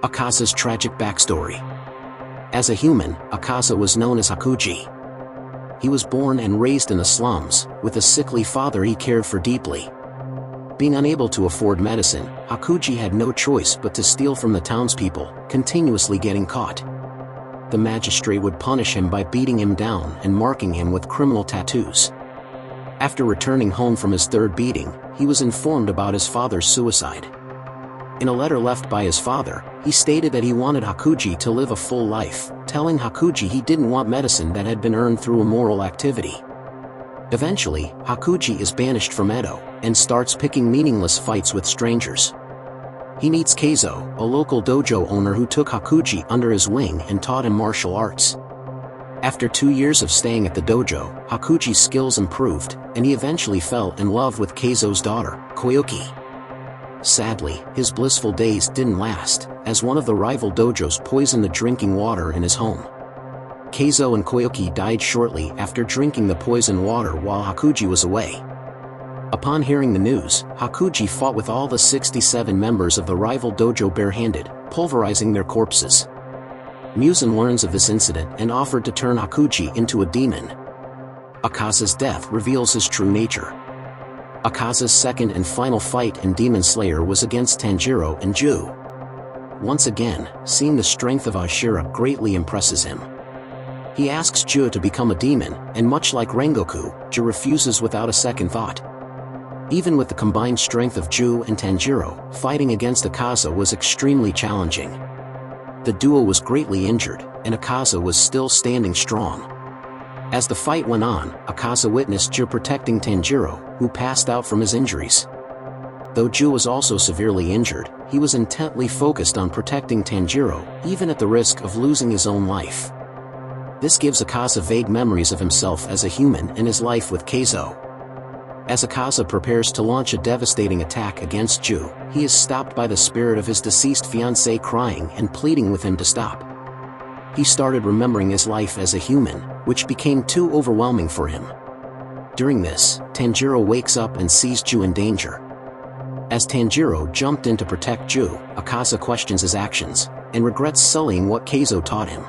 Akaza's tragic backstory. As a human, Akaza was known as Hakuji. He was born and raised in the slums, with a sickly father he cared for deeply. Being unable to afford medicine, Hakuji had no choice but to steal from the townspeople, continuously getting caught. The magistrate would punish him by beating him down and marking him with criminal tattoos. After returning home from his third beating, he was informed about his father's suicide. In a letter left by his father, he stated that he wanted Hakuji to live a full life, telling Hakuji he didn't want medicine that had been earned through immoral activity. Eventually, Hakuji is banished from Edo, and starts picking meaningless fights with strangers. He meets Keizo, a local dojo owner who took Hakuji under his wing and taught him martial arts. After 2 years of staying at the dojo, Hakuji's skills improved, and he eventually fell in love with Keizo's daughter, Koyuki. Sadly, his blissful days didn't last, as one of the rival dojos poisoned the drinking water in his home. Keizo and Koyuki died shortly after drinking the poisoned water while Hakuji was away. Upon hearing the news, Hakuji fought with all the 67 members of the rival dojo barehanded, pulverizing their corpses. Muzan learns of this incident and offered to turn Hakuji into a demon. Akaza's death reveals his true nature. Akaza's second and final fight in Demon Slayer was against Tanjiro and Ju. Once again, seeing the strength of Ashura greatly impresses him. He asks Ju to become a demon, and much like Rengoku, Ju refuses without a second thought. Even with the combined strength of Ju and Tanjiro, fighting against Akaza was extremely challenging. The duo was greatly injured, and Akaza was still standing strong. As the fight went on, Akaza witnessed Ju protecting Tanjiro, who passed out from his injuries. Though Ju was also severely injured, he was intently focused on protecting Tanjiro, even at the risk of losing his own life. This gives Akaza vague memories of himself as a human and his life with Keizo. As Akaza prepares to launch a devastating attack against Ju, he is stopped by the spirit of his deceased fiancée crying and pleading with him to stop. He started remembering his life as a human, which became too overwhelming for him. During this, Tanjiro wakes up and sees Ju in danger. As Tanjiro jumped in to protect Ju, Akaza questions his actions, and regrets sullying what Keizo taught him.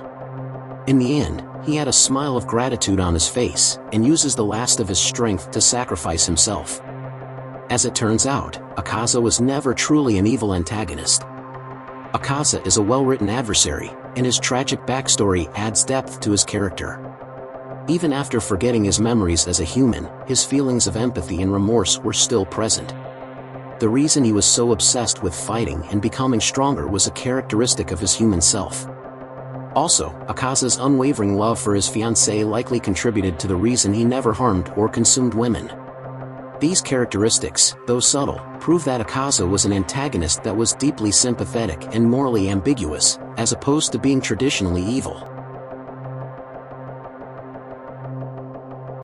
In the end, he had a smile of gratitude on his face, and uses the last of his strength to sacrifice himself. As it turns out, Akaza was never truly an evil antagonist. Akaza is a well-written adversary, and his tragic backstory adds depth to his character. Even after forgetting his memories as a human, his feelings of empathy and remorse were still present. The reason he was so obsessed with fighting and becoming stronger was a characteristic of his human self. Also, Akaza's unwavering love for his fiancée likely contributed to the reason he never harmed or consumed women. These characteristics, though subtle, prove that Akaza was an antagonist that was deeply sympathetic and morally ambiguous, as opposed to being traditionally evil.